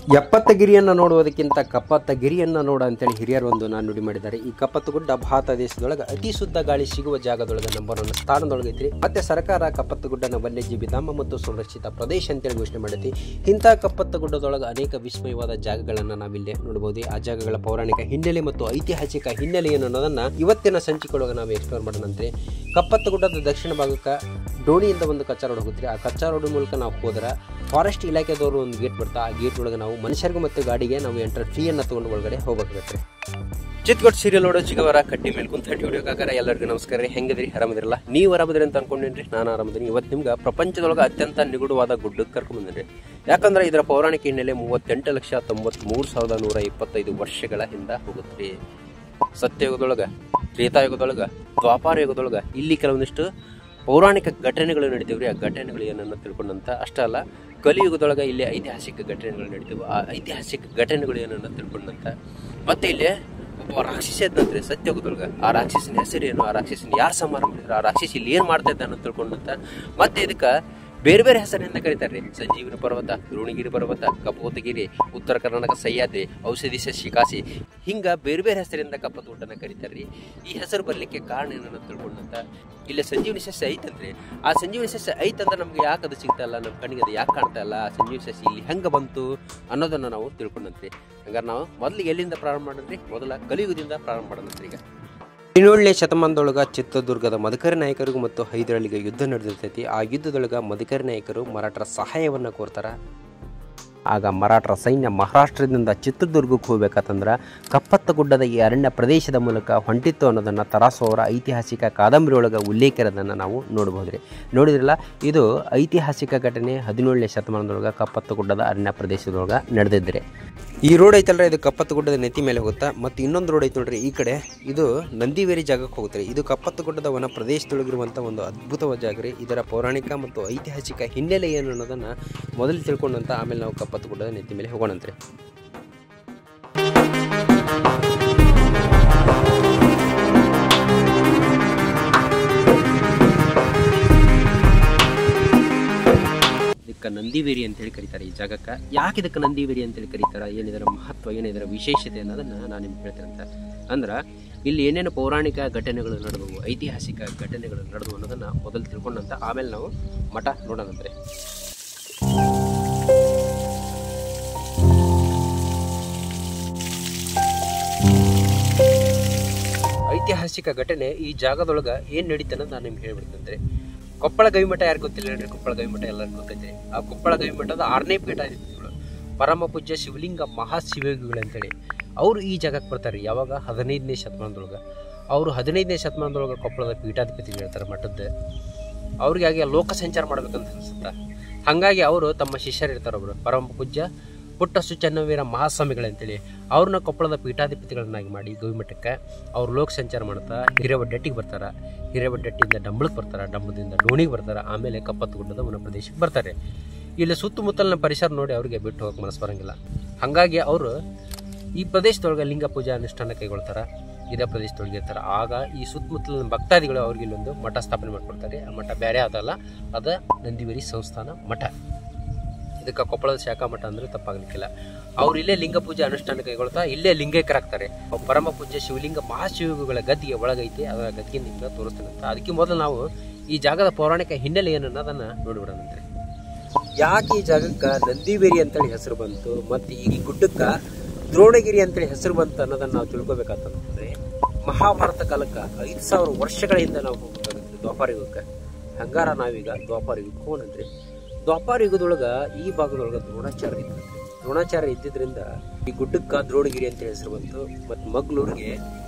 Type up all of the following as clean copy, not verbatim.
ಎಪ್ಪತ್ತಗಿರಿಯನ್ನು ನೋಡುವುದಕ್ಕಿಂತ ಕಪ್ಪತ್ತಗಿರಿಯನ್ನು ನೋಡ ಅಂತೇಳಿ ಹಿರಿಯರು ಒಂದು ನುಡಿ ಮಾಡಿದ್ದಾರೆ. ಈ ಕಪ್ಪತ್ತಗುಡ್ಡ ಭಾರತ ದೇಶದೊಳಗೆ ಅತಿ ಶುದ್ಧ ಗಾಳಿ ಸಿಗುವ ಜಾಗದೊಳಗೆ ನಂಬರ್ 1 ಸ್ಥಾನದೊಳಗೈತ್ರಿ. ಮತ್ತೆ ಸರ್ಕಾರ ಕಪ್ಪತ್ತಗುಡ್ಡನ ವನ್ಯಜೀವಿ ಧಾಮ ಮತ್ತು ಸಂರಕ್ಷಿತ ಪ್ರದೇಶ ಅಂತೇಳಿ ಘೋಷಣೆ ಮಾಡೈತಿ. ಇಂಥ ಕಪ್ಪತ್ತಗುಡ್ಡದೊಳಗೆ ಅನೇಕ ವಿಸ್ಮಯವಾದ ಜಾಗಗಳನ್ನು ನಾವಿಲ್ಲಿ ನೋಡಬಹುದು. ಆ ಜಾಗಗಳ ಪೌರಾಣಿಕ ಹಿನ್ನೆಲೆ ಮತ್ತು ಐತಿಹಾಸಿಕ ಹಿನ್ನೆಲೆಯನ್ನು ಅನ್ನೋದನ್ನ ಇವತ್ತಿನ ಸಂಚಿಕೆಯೊಳಗೆ ನಾವು ಎಕ್ಸ್ಪ್ಲೋರ್ ಮಾಡೋಣಂತೆ. ಕಪ್ಪತ್ತಗುಡ್ಡದ ದಕ್ಷಿಣ ಭಾಗಕ್ಕೆ ಡೋಣಿಯಿಂದ ಒಂದು ಕಚ್ಚಾ ರೋಡ್ ಹೋಗುತ್ತೆ. ಆ ಕಚ್ಚಾ ರೋಡ್ ಮೂಲಕ ನಾವು ಹೋದ್ರೆ ಫಾರೆಸ್ಟ್ ಇಲಾಖೆದವರು ಒಂದು ಗೇಟ್ ಬರ್ತಾ, ಆ ಗೇಟ್ ಒಳಗೆ ನಾವು ಮನುಷ್ಯರಿಗೂ ಮತ್ತು ಗಾಡಿಗೆ ನಾವು ಎಂಟರ್ ಫೀಯನ್ನು ತಗೊಂಡು ಒಳಗಡೆ ಹೋಗಬೇಕಾಗತ್ತೆ. ಚಿತ್ಕೋಟ್ ಸೀರಿಯಲ್ ನೋಡೋ ಚಿಗವರ ಕಟ್ಟಿ ಮೇಲೆ ಕುಂತ ವಿಡಿಯೋ ಕಾಕಾರ ಎಲ್ಲರಿಗೂ ನಮಸ್ಕಾರ ರೀ. ಹೆಂಗದ್ರಿ? ಆರಾಮದಿರಲ್ಲ? ನೀವು ಆರಾಮದ್ರಿ ಅಂತ ಅನ್ಕೊಂಡೇನ್ರಿ. ನಾನು ಆರಾಮದಿನಿ. ಇವತ್ತು ನಿಮ್ಗೆ ಪ್ರಪಂಚದೊಳಗೆ ಅತ್ಯಂತ ನಿಗೂಢವಾದ ಗುಡ್ಡಕ್ಕೆ ಕರ್ಕೊಂಡ್ಬಂದ್ರಿ. ಯಾಕಂದ್ರೆ ಇದರ ಪೌರಾಣಿಕ ಹಿನ್ನೆಲೆ 38,93,125 ವರ್ಷಗಳ ಹಿಂದೆ ಹೋಗುತ್ತೆ. ಸತ್ಯಯುಗದೊಳಗೆ, ತ್ರೇತಾಯುಗದೊಳಗೆ, ದ್ವಾಪಾರ ಯುಗದೊಳಗೆ ಇಲ್ಲಿ ಕೆಲವೊಂದಿಷ್ಟು ಪೌರಾಣಿಕ ಘಟನೆಗಳು ನಡೀತೀವ್ರಿ. ಆ ಘಟನೆಗಳು ಏನನ್ನ ತಿಳ್ಕೊಂಡಂತ ಅಷ್ಟೇ ಅಲ್ಲ, ಕಲಿಯುಗದೊಳಗೆ ಇಲ್ಲಿ ಐತಿಹಾಸಿಕ ಘಟನೆಗಳು ನಡೀತೀವಿ. ಆ ಐತಿಹಾಸಿಕ ಘಟನೆಗಳು ಏನನ್ನ ತಿಳ್ಕೊಂಡಂತ ಮತ್ತೆ ಇಲ್ಲಿ ಒಬ್ಬ ರಾಕ್ಷಸ ಇದ್ದಂತ್ರಿ ಸತ್ಯಯುಗದೊಳಗೆ. ಆ ರಾಕ್ಷಸನ ಹೆಸರೇನು, ಆ ರಾಕ್ಷಸನ ಯಾರು ಸಂಹಾರ ಮಾಡಿದ್ರು, ಆ ರಾಕ್ಷಸ ಇಲ್ಲಿ ಏನ್ ಮಾಡ್ತಾ ಇದ್ದ ಅನ್ನೋದು ತಿಳ್ಕೊಂಡಂತ ಮತ್ತೆ ಇದಕ್ಕೆ ಬೇರೆ ಬೇರೆ ಹೆಸರಿನಿಂದ ಕರೀತಾರೆ. ಸಂಜೀವನಿ ಪರ್ವತ, ದ್ರೋಣಿಗಿರಿ ಪರ್ವತ, ಕಪೋತಗಿರಿ, ಉತ್ತರ ಕರ್ನಾಟಕ ಸಹ್ಯಾದ್ರಿ, ಔಷಧಿ ಸಸ್ಯ ಕಾಶಿ, ಹಿಂಗ ಬೇರೆ ಬೇರೆ ಹೆಸರಿಂದ ಕಪ್ಪತ್ತಗುಡ್ಡನ ಕರೀತಾರ್ರಿ. ಈ ಹೆಸರು ಬರ್ಲಿಕ್ಕೆ ಕಾರಣ ಏನನ್ನ ತಿಳ್ಕೊಂಡಂತ ಇಲ್ಲಿ ಸಂಜೀವನಿ ಸಸ್ಯ ಐತಂದ್ರಿ. ಆ ಸಂಜೀವನಿ ಸಸ್ಯ ಐತಂದ್ರೆ ನಮ್ಗೆ ಯಾಕೆ ಅದು ಸಿಗ್ತಾ ಇಲ್ಲ, ನಮ್ಮ ಕಣ್ಣಿಗೆ ಅದು ಯಾಕೆ ಕಾಣ್ತಾ ಇಲ್ಲ, ಆ ಸಂಜೀವನಿ ಸಸ್ಯ ಇಲ್ಲಿ ಹೆಂಗೆ ಬಂತು ಅನ್ನೋದನ್ನ ನಾವು ತಿಳ್ಕೊಂಡಂತ್ರಿ. ಹಂಗಾರೆ ನಾವು ಮೊದಲಿಗೆ ಎಲ್ಲಿಂದ ಪ್ರಾರಂಭ ಮಾಡಿದ್ರಿ? ಮೊದಲ ಕಲಿಯುಗದಿಂದ ಪ್ರಾರಂಭ ಮಾಡೋಣಂತ್ರಿ. ಈಗ 17ನೇ ಶತಮಾನದೊಳಗೆ ಚಿತ್ರದುರ್ಗದ ಮದಕರಿ ನಾಯಕರಿಗೂ ಮತ್ತು ಹೈದರಾಲಿಗೆ ಯುದ್ಧ ನಡೆದಿರ್ತೈತಿ. ಆ ಯುದ್ಧದೊಳಗೆ ಮದಕರಿ ನಾಯಕರು ಮರಾಠರ ಸಹಾಯವನ್ನು ಕೋರ್ತಾರ. ಆಗ ಮರಾಠರ ಸೈನ್ಯ ಮಹಾರಾಷ್ಟ್ರದಿಂದ ಚಿತ್ರದುರ್ಗಕ್ಕೆ ಹೋಗ್ಬೇಕಂತಂದ್ರೆ ಕಪ್ಪತ್ತಗುಡ್ಡದ ಈ ಅರಣ್ಯ ಪ್ರದೇಶದ ಮೂಲಕ ಹೊಂಟಿತ್ತು ಅನ್ನೋದನ್ನು ತರಾಸು ಅವರ ಐತಿಹಾಸಿಕ ಕಾದಂಬರಿ ಒಳಗೆ ಉಲ್ಲೇಖಿರೋದನ್ನು ನಾವು ನೋಡ್ಬೋದ್ರಿ. ನೋಡಿದ್ರಲ್ಲ, ಇದು ಐತಿಹಾಸಿಕ ಘಟನೆ 17ನೇ ಶತಮಾನದೊಳಗೆ ಕಪ್ಪತ್ತಗುಡ್ಡದ ಅರಣ್ಯ ಪ್ರದೇಶದೊಳಗೆ ನಡೆದಿದ್ದರೆ. ಈ ರೋಡ್ ಐತಲ್ರಿ, ಇದು ಕಪ್ಪತ್ತಗುಡ್ಡದ ನೆತ್ತಿ ಮೇಲೆ ಹೋಗುತ್ತಾ. ಮತ್ತು ಇನ್ನೊಂದು ರೋಡ್ ಐತೆ ನೋಡ್ರಿ ಈ ಕಡೆ, ಇದು ನಂದಿವೇರಿ ಜಾಗಕ್ಕೆ ಹೋಗುತ್ತೆ. ಇದು ಕಪ್ಪತ್ತಗುಡ್ಡದ ವನ ಪ್ರದೇಶದೊಳಗಿರುವಂಥ ಒಂದು ಅದ್ಭುತವಾದ ಜಾಗ ರೀ. ಇದರ ಪೌರಾಣಿಕ ಮತ್ತು ಐತಿಹಾಸಿಕ ಹಿನ್ನೆಲೆ ಏನು ಅನ್ನೋದನ್ನು ಮೊದಲು ತಿಳ್ಕೊಂಡಂತ ಆಮೇಲೆ ನಾವು ಕಪ್ಪತ್ತಗುಡ್ಡದ ನೆತ್ತಿ ಮೇಲೆ ಹೋಗೋಣಂತ್ರಿ. ನಂದಿವೇರಿ ಅಂತೇಳಿ ಕರೀತಾರೆ ಈ ಜಾಗಕ್ಕೆ. ಯಾಕೆ ಇದಕ್ಕೆ ನಂದಿವೇರಿ ಅಂತೇಳಿ ಕರೀತಾರೆ, ಏನಿದರ ಮಹತ್ವ, ಏನಿದರ ವಿಶೇಷತೆ ಅನ್ನೋದನ್ನು ನಾನು ನಿಮ್ಗೆ ಹೇಳ್ತೇನೆ. ಅಂದ್ರೆ ಇಲ್ಲಿ ಏನೇನು ಪೌರಾಣಿಕ ಘಟನೆಗಳು ನಡೆದವು, ಐತಿಹಾಸಿಕ ಘಟನೆಗಳು ನಡೆದವು ಅನ್ನೋದನ್ನು ಮೊದಲು ತಿಳ್ಕೊಂಡಂತ ಆಮೇಲೆ ನಾವು ಮಠ ನೋಡೋಣಂದ್ರೆ. ಐತಿಹಾಸಿಕ ಘಟನೆ ಈ ಜಾಗದೊಳಗೆ ಏನು ನಡೀತ ಅನ್ನೋದು ನಾನು ನಿಮ್ಗೆ ಹೇಳ್ಬಿಡ್ತಂದ್ರೆ, ಕೊಪ್ಪಳ ಗವಿಮಠ ಯಾರು ಗೊತ್ತಿಲ್ಲ ಹೇಳ್ರಿ? ಕೊಪ್ಪಳ ಗವಿಮಠ ಎಲ್ಲರಿಗೂ ಗೊತ್ತೈತೆ. ಆ ಕೊಪ್ಪಳ ಗವಿಮಠದ 6ನೇ ಪೀಠ ಇತ್ತು. ಪರಮ ಪೂಜ್ಯ ಶಿವಲಿಂಗ ಮಹಾಶಿವಯೋಗಿಗಳು ಅಂತೇಳಿ ಅವರು ಈ ಜಾಗಕ್ಕೆ ಬರ್ತಾರೆ. ಯಾವಾಗ? 15ನೇ ಶತಮಾನದೊಳಗೆ. ಅವರು 15ನೇ ಶತಮಾನದೊಳಗೆ ಕೊಪ್ಪಳದ ಪೀಠಾಧಿಪತಿಗಳು ಇರ್ತಾರೆ ಮಠದ. ಅವ್ರಿಗಾಗಿ ಲೋಕ ಸಂಚಾರ ಮಾಡ್ಬೇಕಂತ ಅನ್ಸುತ್ತೆ. ಹಾಗಾಗಿ ಅವರು ತಮ್ಮ ಶಿಷ್ಯರಿರ್ತಾರೆ. ಒಬ್ರು ಪರಮ ಪೂಜ್ಯ ಪುಟ್ಟ ಸುಚನ್ನವೀರ ಮಹಾಸ್ವಾಮಿಗಳಂತೇಳಿ ಅವ್ರನ್ನ ಕೊಪ್ಪಳದ ಪೀಠಾಧಿಪತಿಗಳನ್ನಾಗಿ ಮಾಡಿ ಗವಿಮಠಕ್ಕೆ ಅವ್ರು ಲೋಕ ಸಂಚಾರ ಮಾಡ್ತಾ ಹಿರೇವಡ್ಡಟ್ಟಿಗೆ ಬರ್ತಾರೆ. ಹಿರೇವಡ್ಡಟ್ಟಿಯಿಂದ ಡಂಬಳಕ್ಕೆ ಬರ್ತಾರೆ, ಡಂಬದಿಂದ ಡೋಣಿಗೆ ಬರ್ತಾರೆ, ಆಮೇಲೆ ಕಪ್ಪತ್ತಗುಡ್ಡದ ವನ ಪ್ರದೇಶಕ್ಕೆ ಬರ್ತಾರೆ. ಇಲ್ಲಿ ಸುತ್ತಮುತ್ತಲಿನ ಪರಿಸರ ನೋಡಿ ಅವರಿಗೆ ಬಿಟ್ಟು ಹೋಗಕ್ಕೆ ಮನಸ್ಸು ಬರಂಗಿಲ್ಲ. ಹಾಗಾಗಿ ಅವರು ಈ ಪ್ರದೇಶದೊಳಗೆ ಲಿಂಗ ಪೂಜಾ ಅನುಷ್ಠಾನ ಕೈಗೊಳ್ತಾರೆ. ಇದೇ ಪ್ರದೇಶದೊಳಗೆ ಇರ್ತಾರೆ. ಆಗ ಈ ಸುತ್ತಮುತ್ತಲಿನ ಭಕ್ತಾದಿಗಳು ಅವ್ರಿಗೆ ಇಲ್ಲೊಂದು ಮಠ ಸ್ಥಾಪನೆ ಮಾಡ್ಕೊಡ್ತಾರೆ. ಆ ಮಠ ಬೇರೆ ಅದಲ್ಲ, ಅದ ನಂದಿವೇರಿ ಸಂಸ್ಥಾನ ಮಠ. ಇದಕ್ಕೆ ಕೊಪ್ಪಳದ ಶಾಖಾ ಮಠ ಅಂದ್ರೆ ತಪ್ಪಾಗಲಿಕ್ಕಿಲ್ಲ. ಅವ್ರು ಇಲ್ಲೇ ಲಿಂಗ ಪೂಜೆ ಅನುಷ್ಠಾನ ಕೈಗೊಳ್ತಾ ಇಲ್ಲೇ ಲಿಂಗೈಕ್ಯರಾಗ್ತಾರೆ. ಪರಮ ಪೂಜ್ಯ ಶಿವಲಿಂಗ ಮಹಾಶಿವಗಳ ಗದ್ದಿಗೆ ಒಳಗೈತಿ. ಅದರ ಗದ್ದಿಗೆ ನಿಮ್ಗೆ ತೋರಿಸ್ತೇನಂತ. ಅದಕ್ಕೆ ಮೊದಲು ನಾವು ಈ ಜಾಗದ ಪೌರಾಣಿಕ ಹಿನ್ನೆಲೆ ಏನನ್ನೋದನ್ನ ನೋಡಿಬಿಡೋಣಂತೆ. ಯಾಕೆ ಈ ಜಾಗಕ್ಕೆ ನಂದಿವೇರಿ ಅಂತೇಳಿ ಹೆಸರು ಬಂತು ಮತ್ತು ಈ ಗುಡ್ಡಕ್ಕೆ ದ್ರೋಣಗಿರಿ ಅಂತೇಳಿ ಹೆಸರು ಬಂತು ಅನ್ನೋದನ್ನ ನಾವು ತಿಳ್ಕೊಬೇಕಂತಂದ್ರೆ, ಮಹಾಭಾರತ ಕಾಲಕ್ಕೆ 5,000 ವರ್ಷಗಳ ಹಿಂದೆ ನಾವು ಹೋಗ್ಬೇಕಾಗುತ್ತೆ ದ್ವಾಪಾರ ಯುಗಕ್ಕೆ. ಹಂಗಾರ ನಾವೀಗ ದ್ವಾಪಾರ ಯುಗಕ್ಕೆ ಹೋಗೋಣಂತ್ರಿ. ದ್ವಾಪಾರ ಯುಗದೊಳಗೆ ಈ ಭಾಗದೊಳಗೆ ದ್ರೋಣಾಚಾರ್ಯ ಇತ್ತು. ದ್ರೋಣಾಚಾರ್ಯ ಇದ್ದಿದ್ರಿಂದ ಈ ಗುಡ್ಡಕ್ಕೆ ದ್ರೋಣಗಿರಿ ಅಂತೇಳಿ ಹೆಸರು ಬಂತು. ಮತ್ತು ಮಗ್ಳೂರಿಗೆ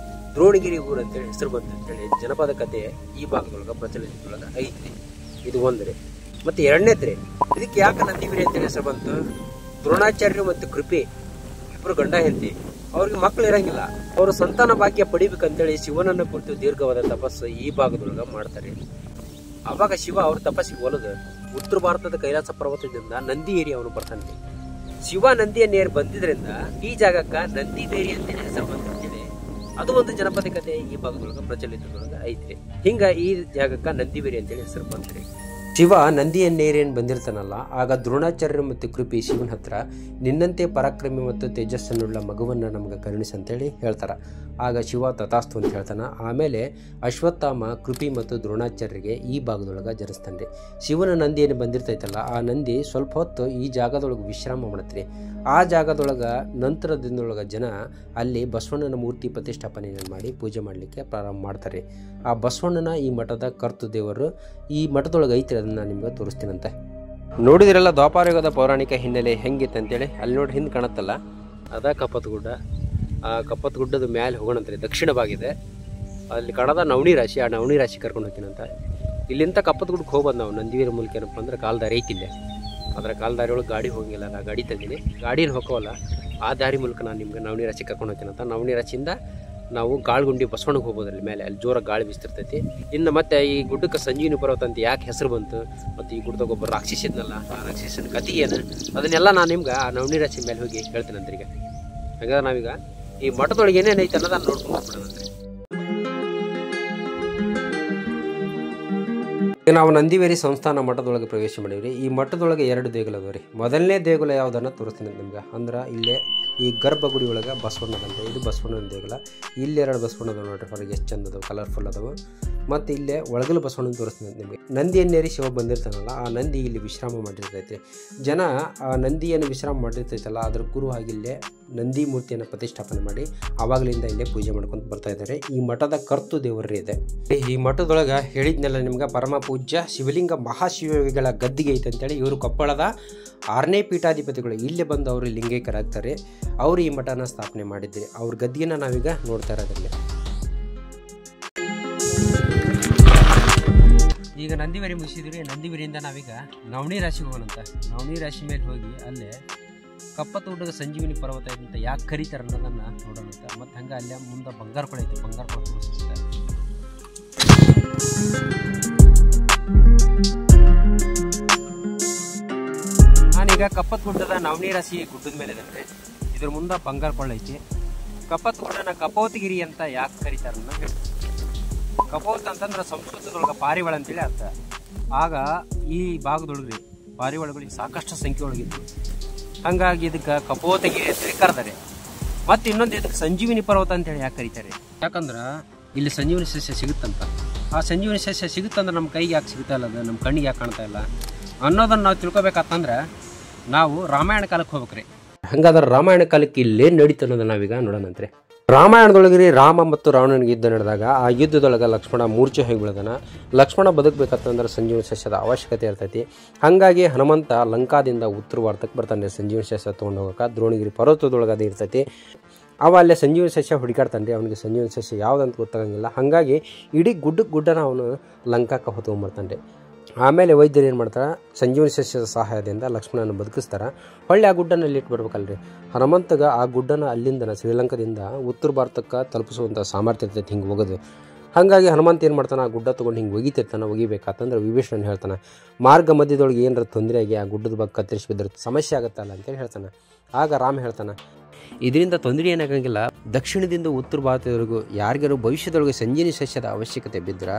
ದ್ರೋಣಗಿರಿ ಊರು ಅಂತೇಳಿ ಹೆಸರು ಬಂತು ಅಂತೇಳಿ ಜನಪದ ಕಥೆ ಈ ಭಾಗದೊಳಗೆ ಪ್ರಚಲಿತದೊಳಗೆ ಐತ್ರಿ. ಇದು ಒಂದ್ರಿ. ಮತ್ತು ಎರಡನೇದ್ರಿ, ಇದಕ್ಕೆ ಯಾಕೆ ನಂದಿವೇರಿ ಅಂತೇಳಿ ಹೆಸರು ಬಂತು? ದ್ರೋಣಾಚಾರ್ಯರು ಮತ್ತು ಕೃಪೆ ಇಬ್ಬರು ಗಂಡ ಹೆಂಡತಿ, ಅವ್ರಿಗೆ ಮಕ್ಕಳು ಇರಂಗಿಲ್ಲ. ಅವರು ಸಂತಾನ ಭಾಗ್ಯ ಪಡಿಬೇಕಂತೇಳಿ ಶಿವನನ್ನ ಕುರಿತು ದೀರ್ಘವಾದ ತಪಸ್ಸು ಈ ಭಾಗದೊಳಗೆ ಮಾಡ್ತಾರೆ. ಅವಾಗ ಶಿವ ಅವ್ರ ತಪಸ್ಸಿಗೆ ಒಲದು ಉತ್ತರ ಭಾರತದ ಕೈಲಾಸ ಪರ್ವತದಿಂದ ನಂದಿವೇರಿ ಅವನು ಬರ್ತಾನೆ. ಶಿವ ನಂದಿಯ ನೇರ್ ಬಂದಿದ್ರಿಂದ ಈ ಜಾಗಕ್ಕೆ ನಂದಿವೇರಿ ಅಂತೇಳಿ ಹೆಸರು ಬಂತಂತೇಳಿ ಅದು ಒಂದು ಜನಪದ ಕಥೆ ಈ ಭಾಗದೊಳಗೆ ಪ್ರಚಲಿತದೊಳಗೆ ಐತ್ರಿ. ಹಿಂಗ ಈ ಜಾಗಕ್ಕೆ ನಂದಿವೇರಿ ಅಂತೇಳಿ ಹೆಸರು ಬಂತ್ರಿ. ಶಿವ ನಂದಿಯನ್ನೇರೇನು ಬಂದಿರ್ತಾನಲ್ಲ, ಆಗ ದ್ರೋಣಾಚಾರ್ಯರು ಮತ್ತು ಕೃಪಿ ಶಿವನ ಹತ್ರ ನಿನ್ನಂತೆ ಪರಾಕ್ರಮಿ ಮತ್ತು ತೇಜಸ್ಸನ್ನುಳ್ಳ ಮಗುವನ್ನು ನಮಗೆ ಕರುಣಿಸಂತೇಳಿ ಹೇಳ್ತಾರೆ. ಆಗ ಶಿವ ತಥಾಸ್ತು ಅಂತ ಹೇಳ್ತಾನೆ. ಆಮೇಲೆ ಅಶ್ವತ್ಥಾಮ ಕೃಪಿ ಮತ್ತು ದ್ರೋಣಾಚಾರ್ಯರಿಗೆ ಈ ಭಾಗದೊಳಗೆ ಜನಿಸ್ತಾನೆ ರೀ. ಶಿವನ ನಂದಿ ಏನು ಬಂದಿರ್ತೈತಲ್ಲ, ಆ ನಂದಿ ಸ್ವಲ್ಪ ಹೊತ್ತು ಈ ಜಾಗದೊಳಗೆ ವಿಶ್ರಾಮ ಮಾಡತ್ರಿ. ಆ ಜಾಗದೊಳಗೆ ನಂತರದಿಂದೊಳಗೆ ಜನ ಅಲ್ಲಿ ಬಸವಣ್ಣನ ಮೂರ್ತಿ ಪ್ರತಿಷ್ಠಾಪನೆಯನ್ನು ಮಾಡಿ ಪೂಜೆ ಮಾಡಲಿಕ್ಕೆ ಪ್ರಾರಂಭ ಮಾಡ್ತಾರೆ. ಆ ಬಸವಣ್ಣನ ಈ ಮಠದ ಕರ್ತು ದೇವರು ಈ ಮಠದೊಳಗೆ ಐತ್ರಿ, ಅದನ್ನು ನಿಮ್ಗೆ ತೋರಿಸ್ತೀನಂತೆ. ನೋಡಿದಿರಲ್ಲ ದ್ವಾಪಾರಯುಗದ ಪೌರಾಣಿಕ ಹಿನ್ನೆಲೆ ಹೆಂಗಿತ್ತು ಅಂತೇಳಿ. ಅಲ್ಲಿ ನೋಡಿ ಹಿಂದೆ ಕಾಣತ್ತಲ್ಲ, ಅದ ಕಪ್ಪತ್ ಗುಡ್ಡ. ಆ ಕಪ್ಪತ್ ಗುಡ್ಡದ ಮ್ಯಾಲೆ ಹೋಗೋಣಂತ್ರಿ, ದಕ್ಷಿಣ ಭಾಗಿದೆ. ಅಲ್ಲಿ ಕಾಣದ ನವಣಿ ರಾಶಿ, ಆ ನವಣಿ ರಾಶಿ ಕರ್ಕೊಂಡು ಹೋಗ್ತೀನಂತ. ಇಲ್ಲಿಂದ ಕಪ್ಪತ್ ಗುಡ್ಡಕ್ಕೆ ಹೋಗ್ಬಂದು ನಾವು ನಂದಿವೀರ ಮೂಲಕ ಏನಪ್ಪ ಅಂದ್ರೆ ಕಾಲ್ದಾರಿ ಐತಿಲ್ಲ, ಅದರ ಕಾಲ್ದಾರಿ ಒಳಗೆ ಗಾಡಿ ಹೋಗಿಲ್ಲ. ನಾನು ಗಾಡಿ ತಂದೀನಿ, ಗಾಡಿಯಲ್ಲಿ ಹೋಗೋವಲ್ಲ, ಆ ದಾರಿ ಮೂಲಕ ನಾನು ನಿಮ್ಗೆ ನವಣಿ ರಾಶಿ ಕರ್ಕೊಂಡು ಹೋಗ್ತೀನಂತ. ನವಣಿ ರಾಶಿಯಿಂದ ನಾವು ಗಾಳ್ಗುಂಡಿ ಬಸವಣ್ಣಗೆ ಹೋಗ್ಬೋದು. ಅಲ್ಲಿ ಮೇಲೆ ಅಲ್ಲಿ ಜೋರಾಗಿ ಗಾಳಿ ಬೀಸ್ತಿರ್ತೈತಿ. ಇನ್ನು ಮತ್ತೆ ಈ ಗುಡ್ಡಕ್ಕೆ ಸಂಜೀವಿನಿ ಪರ್ವತ ಅಂತ ಯಾಕೆ ಹೆಸರು ಬಂತು, ಮತ್ತು ಈ ಗುಡ್ಡದಾಗ ಒಬ್ಬ ರಾಕ್ಷಸ ಇದ್ನಲ್ಲ, ಆ ರಾಕ್ಷಸನ ಕಥೆ ಏನು, ಅದನ್ನೆಲ್ಲ ನಾನು ನಿಮ್ಗೆ ಆ ನವಣಿ ರಾಶಿ ಮೇಲೆ ಹೋಗಿ ಹೇಳ್ತೀನಂತ್ರಿ. ಈಗ ಹಾಗಾದ್ರೆ ನಾವೀಗ ಈ ಮಠದೊಳಗೆ ಏನೇನು ಐತೆ ಅನ್ನೋದನ್ನು ನೋಡ್ಕೊಂಡು ಹೋಗ್ಬಿಡೋಣಂತ್ರಿ. ಈಗ ನಾವು ನಂದಿವೇರಿ ಸಂಸ್ಥಾನ ಮಠದೊಳಗೆ ಪ್ರವೇಶ ಮಾಡೀವ್ರಿ. ಈ ಮಠದೊಳಗೆ 2 ದೇಗುಲ ಅದಾವ ರೀ. ಮೊದಲನೇ ದೇಗುಲ ಯಾವುದನ್ನು ತೋರಿಸ್ತೀನಿ ನಿಮ್ಗೆ. ಅಂದ್ರೆ ಇಲ್ಲೇ ಈ ಗರ್ಭಗುಡಿ ಒಳಗೆ ಬಸವಣ್ಣದಂತೆ, ಇದು ಬಸವಣ್ಣನ ದೇಗುಲ. ಇಲ್ಲಿ 2 ಬಸವಣ್ಣ ಅದಾವ ನೋಡ್ರಿ, ಹೊರಗೆ ಎಷ್ಟು ಚಂದ ಅದಾವೆ, ಕಲರ್ಫುಲ್ ಅದಾವೆ. ಮತ್ತು ಇಲ್ಲೇ ಒಳಗಲು ಬಸವಣ್ಣನ ತೋರಿಸ್ತೀನಿ ನಿಮಗೆ. ನಂದಿಯನ್ನೇರಿ ಶಿವ ಬಂದಿರ್ತಾನಲ್ಲ, ಆ ನಂದಿ ಇಲ್ಲಿ ವಿಶ್ರಾಮ ಮಾಡಿರ್ತೈತೆ. ಜನ ಆ ನಂದಿಯನ್ನು ವಿಶ್ರಾಮ ಮಾಡಿರ್ತೈತಲ್ಲ, ಅದ್ರ ಗುರು ಆಗಿಲ್ಲೇ ನಂದಿ ಮೂರ್ತಿಯನ್ನು ಪ್ರತಿಷ್ಠಾಪನೆ ಮಾಡಿ ಆವಾಗಲಿಂದ ಇಲ್ಲೇ ಪೂಜೆ ಮಾಡ್ಕೊಂಡು ಬರ್ತಾ ಇದ್ದಾರೆ. ಈ ಮಠದ ಕರ್ತು ದೇವರೇ ಇದೆ. ಈ ಮಠದೊಳಗೆ ಹೇಳಿದ್ನೆಲ್ಲ ನಿಮ್ಗೆ, ಪರಮ ಪೂಜ್ಯ ಶಿವಲಿಂಗ ಮಹಾಶಿವಯೋಗಿಗಳ ಗದ್ದಿಗೆ ಐತೆ ಅಂತೇಳಿ. ಇವರು ಕೊಪ್ಪಳದ 6ನೇ ಪೀಠಾಧಿಪತಿಗಳು. ಇಲ್ಲಿ ಬಂದು ಅವರು ಲಿಂಗೈಕ್ಯರಾಗ್ತಾರೆ. ಅವರು ಈ ಮಠನ ಸ್ಥಾಪನೆ ಮಾಡಿದ್ರಿ. ಅವ್ರ ಗದ್ದಿಗೆನ ನಾವೀಗ ನೋಡ್ತಾ ಇರೋದ್ರಲ್ಲಿ. ಈಗ ನಂದಿವರಿ ಮುಗಿಸಿದ್ರಿ. ನಂದಿವರಿಯಿಂದ ನಾವೀಗ ನವಣಿ ರಾಶಿಗೆ ಹೋಗೋಣಂತ. ನವಣಿ ರಾಶಿ ಮೇಲೆ ಹೋಗಿ ಅಲ್ಲೇ ಕಪ್ಪತ್ತು ಗುಡ್ಡದ ಸಂಜೀವಿನಿ ಪರ್ವತ ಅಂತ ಯಾಕೆ ಕರೀತಾರೆ ಅನ್ನೋದನ್ನು ನೋಡೋಣಂತ. ಮತ್ತು ಹಂಗೆ ಅಲ್ಲೇ ಮುಂದೆ ಬಂಗಾರ ಕೊಳ ಐತಿ, ಬಂಗಾರ ಕೊಳ ತೋರಿಸುತ್ತೆ. ನಾನೀಗ ಕಪ್ಪತ್ ಗುಡ್ಡದ ನವಣಿ ರಾಶಿ ಗುಡ್ಡದ ಮೇಲೆ ಇದ್ರೆ, ಇದ್ರ ಮುಂದೆ ಬಂಗಾರ ಕೊಳ ಐತಿ. ಕಪ್ಪತ್ ಗುಡ್ಡನ ಕಪೋತಗಿರಿ ಅಂತ ಯಾಕೆ ಕರೀತಾರೆ ಅನ್ನೋ ಹೇಳಿ. ಕಪೋತ್ ಅಂತಂದ್ರೆ ಸಂಸ್ಕೃತದೊಳಗೆ ಪಾರಿವಾಳ ಅಂತೇಳಿ ಅರ್ಥ. ಆಗ ಈ ಭಾಗದೊಳಗ್ರಿ ಪಾರಿವಾಳಗಳಿಗೆ ಸಾಕಷ್ಟು ಸಂಖ್ಯೆ ಒಳಗಿತ್ತು. ಹಾಗಾಗಿ ಇದಕ್ಕೆ ಕಪೋತಗಿರಿ ಅಂತೇಳಿ ಕರೆದಾರೆ. ಮತ್ತು ಇನ್ನೊಂದು ಇದಕ್ಕೆ ಸಂಜೀವಿನಿ ಪರ್ವತ ಅಂತೇಳಿ ಯಾಕೆ ಕರೀತಾರೆ, ಯಾಕಂದ್ರೆ ಇಲ್ಲಿ ಸಂಜೀವಿನಿ ಸಸ್ಯ ಸಿಗುತ್ತಂತ. ಆ ಸಂಜೀವಿನಿ ಸಸ್ಯ ಸಿಗುತ್ತಂದ್ರೆ ನಮ್ಮ ಕೈಗೆ ಯಾಕೆ ಸಿಗ್ತಾ ಇಲ್ಲ, ಅದು ನಮ್ಮ ಕಣ್ಣಿಗೆ ಯಾಕೆ ಕಾಣ್ತಾ ಇಲ್ಲ ಅನ್ನೋದನ್ನು ನಾವು ತಿಳ್ಕೊಬೇಕಂತಂದ್ರೆ ನಾವು ರಾಮಾಯಣ ಕಾಲಕ್ಕೆ ಹೋಗ್ಬೇಕ್ರಿ. ಹಾಗಾದ್ರೆ ರಾಮಾಯಣ ಕಾಲಕ್ಕೆ ಇಲ್ಲೇನು ನಡೀತು ಅನ್ನೋದು ನಾವೀಗ ನೋಡೋಣಂತ್ರಿ. ರಾಮಾಯಣದೊಳಗೆ ರಾಮ ಮತ್ತು ರಾವಣನಿಗೆ ಯುದ್ಧ ನಡೆದಾಗ ಆ ಯುದ್ಧದೊಳಗೆ ಲಕ್ಷ್ಮಣ ಮೂರ್ಛೆ ಹೋಗಿ ಬೀಳದಾನ. ಲಕ್ಷ್ಮಣ ಬದುಕಬೇಕಂತಂದ್ರೆ ಸಂಜೀವನಿ ಸಸ್ಯದ ಅವಶ್ಯಕತೆ ಇರ್ತೈತಿ. ಹಾಗಾಗಿ ಹನುಮಂತ ಲಂಕಾದಿಂದ ಉತ್ತರ ಭಾರತಕ್ಕೆ ಬರ್ತಾನೆ ಸಂಜೀವನಿ ಸಸ್ಯ ತೊಗೊಂಡು ಹೋಗಕ್ಕೆ. ದ್ರೋಣಗಿರಿ ಪರ್ವತದೊಳಗೆ ಅದು ಇರ್ತೈತಿ. ಅವ ಅಲ್ಲೇ ಸಂಜೀವನಿ ಸಸ್ಯ ಹುಡುಕಾಡ್ತಾನೆ ರೀ. ಅವನಿಗೆ ಸಂಜೀವನಿ ಸಸ್ಯ ಯಾವುದಂತ ಗೊತ್ತಾಗಂಗಿಲ್ಲ. ಹಾಗಾಗಿ ಇಡೀ ಗುಡ್ಡನ ಅವನು ಲಂಕಾಕ್ಕೆ ಹೊತ್ಕೊಂಡ್ಬರ್ತಾನೆ ರೀ. ಆಮೇಲೆ ವೈದ್ಯರು ಏನು ಮಾಡ್ತಾರೆ, ಸಂಜೀವನಿ ಸಸ್ಯದ ಸಹಾಯದಿಂದ ಲಕ್ಷ್ಮಣನ ಬದುಕಿಸ್ತಾರೆ. ಹೊಳ್ಳಿ ಆ ಗುಡ್ಡನಲ್ಲಿ ಇಟ್ಟು ಬರ್ಬೇಕಲ್ರಿ. ಹನುಮಂತಗ ಆ ಗುಡ್ಡನ ಅಲ್ಲಿಂದ ಶ್ರೀಲಂಕಾದಿಂದ ಉತ್ತರ ಭಾರತಕ್ಕೆ ತಲುಪಿಸುವಂಥ ಸಾಮರ್ಥ್ಯ ಇರ್ತೈತಿ ಹಿಂಗೆ ಹೋಗೋದು. ಹಾಗಾಗಿ ಹನುಮಂತ ಏನು ಮಾಡ್ತಾನೆ, ಆ ಗುಡ್ಡ ತೊಗೊಂಡು ಹಿಂಗೆ ಒಗಿತಿರ್ತಾನೆ. ಒಗಿಬೇಕಂತಂದ್ರೆ ವಿಭೀಷಣನ್ ಹೇಳ್ತಾನೆ, ಮಾರ್ಗ ಮಧ್ಯದೊಳಗೆ ಏನಾರ ತೊಂದರೆ ಆಗಿ ಆ ಗುಡ್ಡದ ಬಗ್ಗೆ ಕತ್ತರಿಸಿ ಬಿದ್ದರೆ ಸಮಸ್ಯೆ ಆಗುತ್ತಲ್ಲ ಅಂತೇಳಿ ಹೇಳ್ತಾನೆ. ಆಗ ರಾಮ ಹೇಳ್ತಾನೆ, ಇದರಿಂದ ತೊಂದರೆ ಏನಾಗಂಗಿಲ್ಲ. ದಕ್ಷಿಣದಿಂದ ಉತ್ತರ ಭಾರತದವರೆಗೂ ಯಾರಿಗಾರು ಭವಿಷ್ಯದೊಳಗೆ ಸಂಜೀವನಿ ಸಸ್ಯದ ಅವಶ್ಯಕತೆ ಬಿದ್ದರೆ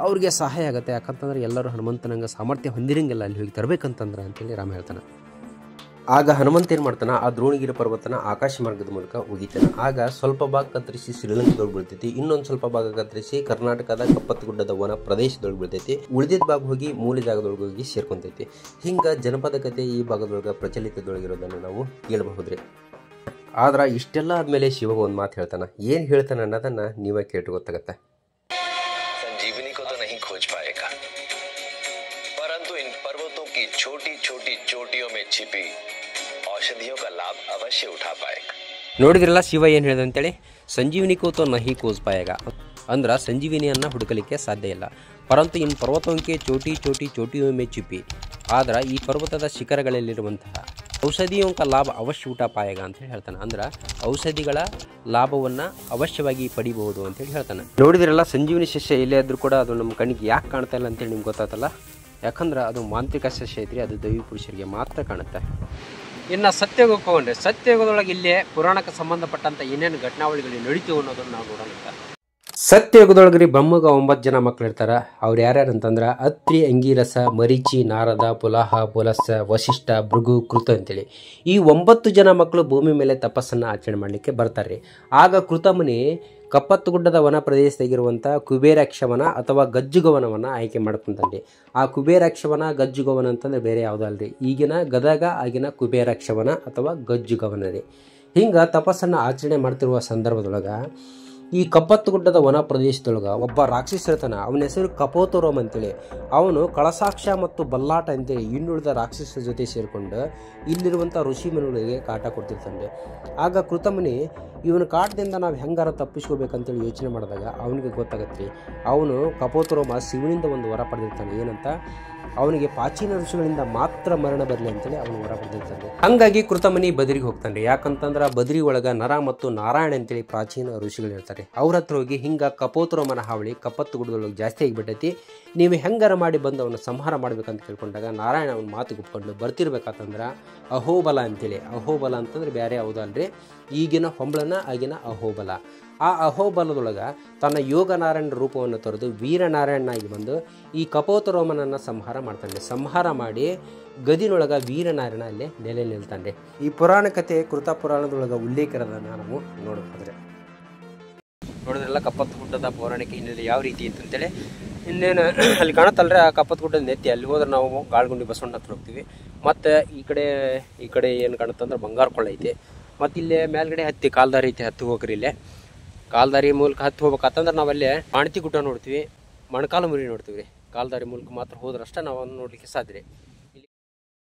ಅವ್ರಿಗೆ ಸಹಾಯ ಆಗುತ್ತೆ. ಯಾಕಂತಂದ್ರೆ ಎಲ್ಲರೂ ಹನುಮಂತನಂಗೆ ಸಾಮರ್ಥ್ಯ ಹೊಂದಿರಂಗಿಲ್ಲ ಅಲ್ಲಿ ಹೋಗಿ ತರಬೇಕಂತಂದ್ರೆ ಅಂತೇಳಿ ರಾಮ ಹೇಳ್ತಾನೆ. ಆಗ ಹನುಮಂತ ಏನು ಮಾಡ್ತಾನೆ, ಆ ದ್ರೋಣಗಿರಿ ಪರ್ವತನ ಆಕಾಶ ಮಾರ್ಗದ ಮೂಲಕ ಹೋಗಿತಾನೆ. ಆಗ ಸ್ವಲ್ಪ ಭಾಗ ಕತ್ತರಿಸಿ ಶ್ರೀಲಂಕಾದೊಳಗೆ ಬೀಳ್ತೈತಿ, ಇನ್ನೊಂದು ಸ್ವಲ್ಪ ಭಾಗ ಕತ್ತರಿಸಿ ಕರ್ನಾಟಕದ ಕಪ್ಪತ್ತು ಗುಡ್ಡದ ವನ ಪ್ರದೇಶದೊಳಗೆ ಬೀಳ್ತೈತಿ. ಉಳಿದಿದ್ದ ಭಾಗ ಹೋಗಿ ಮೂಲ ಜಾಗದೊಳಗೆ ಹೋಗಿ ಸೇರ್ಕೊಂತೈತಿ. ಹಿಂಗೆ ಜನಪದ ಕತೆ ಈ ಭಾಗದೊಳಗೆ ಪ್ರಚಲಿತದೊಳಗಿರೋದನ್ನು ನಾವು ಕೇಳಬಹುದ್ರಿ. ಆದ್ರೆ ಇಷ್ಟೆಲ್ಲ ಆದಮೇಲೆ ಶಿವ ಒಂದು ಮಾತು ಹೇಳ್ತಾನೆ. ಏನು ಹೇಳ್ತಾನೆ ಅನ್ನೋದನ್ನು ನೀವೇ ಕೇಳಿ ಗೊತ್ತಾಗತ್ತೆ. संजीवनी को तो नहीं खोज पाएगा, परंतु इन पर्वतों की छोटी छोटी चोटियों में छिपी औषधियों का लाभ अवश्य उठा पाएगा. ನೋಡಿದ್ರಲ್ಲ ಶಿವ ಏನು ಹೇಳಿದೆ ಅಂತೇಳಿ. ಸಂಜೀವಿನಿ ಕೂತೋ ನಹಿ ಕೋಜ್ ಪಾಯೇಗ ಅಂದ್ರೆ ಸಂಜೀವಿನಿಯನ್ನು ಹುಡುಕಲಿಕ್ಕೆ ಸಾಧ್ಯ ಇಲ್ಲ. ಪರಂತು ಇನ್ ಪರ್ವತೋಂಕೆ ಚೋಟಿ ಚೋಟಿ ಚೋಟಿಯೊಮ್ಮೆ ಚಿಪಿ, ಆದ್ರೆ ಈ ಪರ್ವತದ ಶಿಖರಗಳಲ್ಲಿರುವಂತಹ ಔಷಧಿಯೋಂಕ ಲಾಭ ಅವಶ್ಯ ಊಟ ಪಾಯಗ ಅಂತೇಳಿ ಹೇಳ್ತಾನೆ. ಅಂದ್ರೆ ಔಷಧಿಗಳ ಲಾಭವನ್ನು ಅವಶ್ಯವಾಗಿ ಪಡಿಬಹುದು ಅಂತೇಳಿ ಹೇಳ್ತಾನೆ. ನೋಡಿದ್ರಲ್ಲ ಸಂಜೀವಿನಿ ಸಸ್ಯ ಎಲ್ಲೇ ಆದರೂ ಕೂಡ ಅದು ನಮ್ಮ ಕಣ್ಣಿಗೆ ಯಾಕೆ ಕಾಣ್ತಾ ಇಲ್ಲ ಅಂತೇಳಿ ನಿಮ್ಗೆ ಗೊತ್ತಾತಲ್ಲ. ಯಾಕಂದ್ರೆ ಅದು ಮಾಂತ್ರಿಕ ಸಸ್ಯ ಐತ್ರಿ, ಅದು ದೈವಿ ಪುರುಷರಿಗೆ ಮಾತ್ರ ಕಾಣುತ್ತೆ. ಇನ್ನು ಸತ್ಯಯುಗಕ್ಕೆ ಹೋಗೊಂಡ್ರೆ ಸತ್ಯಯುಗದೊಳಗೆ ಇಲ್ಲೇ ಪುರಾಣಕ್ಕೆ ಸಂಬಂಧಪಟ್ಟಂಥ ಏನೇನು ಘಟನಾವಳಿಗಳು ನಡೀತೀವಿ ಅನ್ನೋದನ್ನು ನಾವು ನೋಡೋಣ. ಸತ್ಯಯುಗದೊಳಗ್ರಿ ಬ್ರಹ್ಮಗ 9 ಜನ ಮಕ್ಳು ಇರ್ತಾರ. ಅವ್ರು ಯಾರ್ಯಾರು ಅಂತಂದ್ರೆ ಅತ್ರಿ, ಅಂಗಿರಸ, ಮರೀಚಿ, ನಾರದ, ಪುಲಹ, ಪುಲಸ್ಸ, ವಶಿಷ್ಠ, ಭೃಗು, ಕೃತ ಅಂತೇಳಿ ಈ 9 ಜನ ಮಕ್ಕಳು ಭೂಮಿ ಮೇಲೆ ತಪಸ್ಸನ್ನು ಆಚರಣೆ ಮಾಡಲಿಕ್ಕೆ ಬರ್ತಾರೆ. ಆಗ ಕೃತಮುನಿ ಕಪ್ಪತ್ತಗುಡ್ಡದ ವನ ಪ್ರದೇಶದಾಗಿರುವಂಥ ಕುಬೇರಾಕ್ಷವನ ಅಥವಾ ಗಜ್ಜುಗವನವನ್ನು ಆಯ್ಕೆ ಮಾಡ್ಕೊಂತಾನೆ. ಆ ಕುಬೇರಾಕ್ಷವನ ಗಜ್ಜುಗವನ ಅಂತಂದ್ರೆ ಬೇರೆ ಯಾವುದೂ ಅಲ್ರಿ, ಈಗಿನ ಗದಗ ಆಗಿನ ಕುಬೇರಾಕ್ಷವನ ಅಥವಾ ಗಜ್ಜುಗವನ ರೀ. ಹಿಂಗೆ ತಪಸ್ಸನ್ನು ಆಚರಣೆ ಮಾಡ್ತಿರುವ ಸಂದರ್ಭದೊಳಗೆ ಈ ಕಪ್ಪತ್ತಗುಡ್ಡದ ವನ ಪ್ರದೇಶದೊಳಗೆ ಒಬ್ಬ ರಾಕ್ಷಸ ಇರ್ತಾನ. ಅವನ ಹೆಸರು ಕಪೋತರೋಮ್ ಅಂತೇಳಿ. ಅವನು ಕಳಸಾಕ್ಷ ಮತ್ತು ಬಲ್ಲಾಟ ಅಂತೇಳಿ ಇನ್ನುಳಿದ ರಾಕ್ಷಸರ ಜೊತೆ ಸೇರಿಕೊಂಡು ಇಲ್ಲಿರುವಂಥ ಋಷಿ ಮುನಿಗಳಿಗೆ ಕಾಟ ಕೊಡ್ತಿರ್ತಾನೆ. ಆಗ ಕೃತಮುನಿ ಇವನ ಕಾಟದಿಂದ ನಾವು ಹೆಂಗಾರ ತಪ್ಪಿಸ್ಕೋಬೇಕಂತೇಳಿ ಯೋಚನೆ ಮಾಡಿದಾಗ ಅವನಿಗೆ ಗೊತ್ತಾಗತ್ತೆ ರೀ, ಅವನು ಕಪೋತರೋಮ ಶಿವನಿಂದ ಒಂದು ವರ ಪಡೆದಿರ್ತಾನೆ. ಏನಂತ, ಅವನಿಗೆ ಪ್ರಾಚೀನ ಋಷಿಗಳಿಂದ ಮಾತ್ರ ಮರಣ ಬರಲಿ ಅಂತೇಳಿ ಅವನು ಹೊರ ಬರ್ದಿರ್ತಾನೆ. ಹಂಗಾಗಿ ಕೃತಮುನಿ ಬದರಿಗೆ ಹೋಗ್ತಾನೆ. ಯಾಕಂತಂದ್ರೆ ಬದರಿ ಒಳಗ ನರ ಮತ್ತು ನಾರಾಯಣ ಅಂತೇಳಿ ಪ್ರಾಚೀನ ಋಷಿಗಳು ಇರ್ತಾರೆ. ಅವ್ರ ಹತ್ರ ಹೋಗಿ ಹಿಂಗ ಕಪೋತರೋಮನ ಹಾವಳಿ ಕಪ್ಪತ್ತಗುಡ್ಡದೊಳಗೆ ಜಾಸ್ತಿ ಆಗಿಬಿಟ್ಟೈತಿ, ನೀವು ಹೆಂಗಾರ ಮಾಡಿ ಬಂದು ಅವನ ಸಂಹಾರ ಮಾಡ್ಬೇಕಂತ ಕೇಳ್ಕೊಂಡಾಗ ನಾರಾಯಣ ಅವನ ಮಾತು ಒಪ್ಕೊಂಡು ಬರ್ತಿರ್ಬೇಕಂತಂದ್ರೆ ಅಹೋಬಲ ಅಂತೇಳಿ. ಅಹೋಬಲ ಅಂತಂದ್ರೆ ಬೇರೆ ಯಾವುದಲ್ರಿ, ಈಗಿನ ಹೊಂಬಳನ ಆಗಿನ ಅಹೋಬಲ. ಆ ಅಹೋಬಲದೊಳಗೆ ತನ್ನ ಯೋಗ ನಾರಾಯಣ ರೂಪವನ್ನು ತೊರೆದು ವೀರನಾರಾಯಣನಾಗಿ ಬಂದು ಈ ಕಪೋತರೋಮನನ್ನು ಸಂಹಾರ ಮಾಡ್ತಾನೆ. ಸಂಹಾರ ಮಾಡಿ ಗದಿನೊಳಗೆ ವೀರನಾರಾಯಣ ಅಲ್ಲೇ ನೆಲೆ ನಿಲ್ತಾನೆ. ಈ ಪುರಾಣ ಕಥೆ ಕೃತ ಪುರಾಣದೊಳಗೆ ಉಲ್ಲೇಖ ಇರೋದನ್ನು ನಾವು ನೋಡೋದಾದ್ರೆ ನೋಡಿದ್ರೆಲ್ಲ ಕಪ್ಪತ್ತಗುಡ್ಡದ ಪೌರಾಣಿಕ ಹಿನ್ನೆಲೆ ಯಾವ ರೀತಿ ಅಂತಂತೇಳಿ ಇನ್ನೇನು ಅಲ್ಲಿ ಕಾಣತ್ತಲ್ರಿ, ಆ ಕಪ್ಪತ್ತಗುಡ್ಡದ ನೆತ್ತಿ ಅಲ್ಲಿ ಹೋದ್ರೆ ನಾವು ಗಾಳಗುಂಡಿ ಬಸವಣ್ಣ ಹತ್ರ ಹೋಗ್ತೀವಿ. ಮತ್ತು ಈ ಕಡೆ ಏನು ಕಾಣುತ್ತಂದ್ರೆ ಬಂಗಾರ ಕೊಳ್ಳ ಐತಿ. ಮತ್ತು ಇಲ್ಲೇ ಮೇಲ್ಗಡೆ ಹತ್ತಿ ಕಾಲ್ದಾರಿ ಐತಿ, ಹತ್ತಿ ಹೋಗ್ರಿ. ಇಲ್ಲೇ ಕಾಲ್ದಾರಿ ಮೂಲಕ ಹತ್ತಿ ಹೋಗ್ಬೇಕಂತಂದ್ರೆ ನಾವಲ್ಲೇ ಪಾಣತಿ ಗುಡ್ಡ ನೋಡ್ತೀವಿ, ಮಣಕಾಲ ಮುರಿ ನೋಡ್ತೀವಿ ರೀ. ಕಾಲ್ದಾರಿ ಮೂಲಕ ಮಾತ್ರ ಹೋದ್ರಷ್ಟೇ ನಾವು ಅದನ್ನು ನೋಡ್ಲಿಕ್ಕೆ ಸಾಧ್ಯ ರೀ.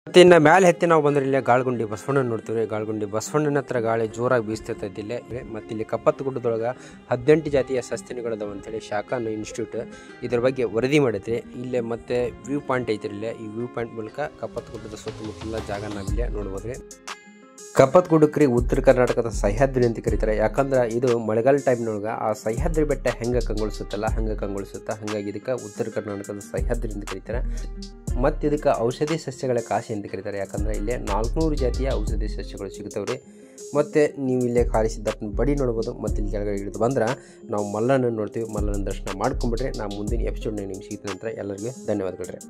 ಮತ್ತು ಇನ್ನು ಮೇಲೆ ಹತ್ತಿ ನಾವು ಬಂದ್ರೆ ಇಲ್ಲೇ ಗಾಳಗುಂಡಿ ಬಸವಣ್ಣ ನೋಡ್ತೀವಿ. ಗಾಳಗುಂಡಿ ಬಸವಣ್ಣನ ಹತ್ರ ಗಾಳಿ ಜೋರಾಗಿ ಬೀಸ್ತಿರ್ತೈತಿ ಇಲ್ಲೇ. ಮತ್ತು ಇಲ್ಲಿ ಕಪ್ಪತ್ತಗುಡ್ಡದೊಳಗೆ 18 ಜಾತಿಯ ಸಸ್ತನಿಗಳದಾವ ಅಂತೇಳಿ ಶಾಖಾನು ಇನ್ಸ್ಟಿಟ್ಯೂಟ್ ಇದ್ರ ಬಗ್ಗೆ ವರದಿ ಮಾಡೈತ್ರಿ. ಇಲ್ಲೇ ಮತ್ತೆ ವ್ಯೂ ಪಾಯಿಂಟ್ ಐತ್ರಿ. ಇಲ್ಲೇ ಈ ವ್ಯೂ ಪಾಯಿಂಟ್ ಮೂಲಕ ಕಪ್ಪತ್ತಗುಡ್ಡದ ಸುತ್ತಮುತ್ತಲ ಜಾಗ ನಾವಿಲ್ಲೇ ನೋಡ್ಬೋದು ರೀ. ಕಪ್ಪತ್ತಗುಡ್ಡಕ್ಕೆ ಉತ್ತರ ಕರ್ನಾಟಕದ ಸಹ್ಯಾದ್ರಿ ಅಂತ ಕರೀತಾರೆ. ಯಾಕಂದ್ರೆ ಇದು ಮಳೆಗಾಲ ಟೈಮ್ನೊಳಗೆ ಆ ಸಹ್ಯಾದ್ರಿ ಬೆಟ್ಟ ಹೆಂಗೆ ಕಂಗೊಳಿಸುತ್ತಲ್ಲ ಹಂಗೆ ಕಂಗೊಳಿಸುತ್ತೆ. ಹಾಗಾಗಿ ಇದಕ್ಕೆ ಉತ್ತರ ಕರ್ನಾಟಕದ ಸಹ್ಯಾದ್ರಿ ಅಂತ ಕರೀತಾರೆ. ಮತ್ತು ಇದಕ್ಕೆ ಔಷಧಿ ಸಸ್ಯಗಳ ಕಾಶಿ ಅಂತ ಕರೀತಾರೆ. ಯಾಕಂದರೆ ಇಲ್ಲೇ 400 ಜಾತಿಯ ಔಷಧಿ ಸಸ್ಯಗಳು ಸಿಗ್ತಾವ್ರಿ. ಮತ್ತು ನೀವು ಇಲ್ಲೇ ಕಾಲಿಸಿದ್ದಪ್ಪನ ಬಡಿ ನೋಡ್ಬೋದು. ಮತ್ತು ಇಲ್ಲಿ ಕೆಳಗಡೆ ಇಳಿದು ಬಂದ್ರೆ ನಾವು ಮಲ್ಲನ ನೋಡ್ತೀವಿ. ಮಲ್ಲನ ದರ್ಶನ ಮಾಡ್ಕೊಂಬಿಟ್ರೆ ನಾವು ಮುಂದಿನ ಎಪಿಸೋಡ್ನಾಗ ನಿಮ್ಗೆ ಸಿಗ್ತೀನಿ. ನಂತರ ಎಲ್ಲರಿಗೂ ಧನ್ಯವಾದಗಳು ರೀ.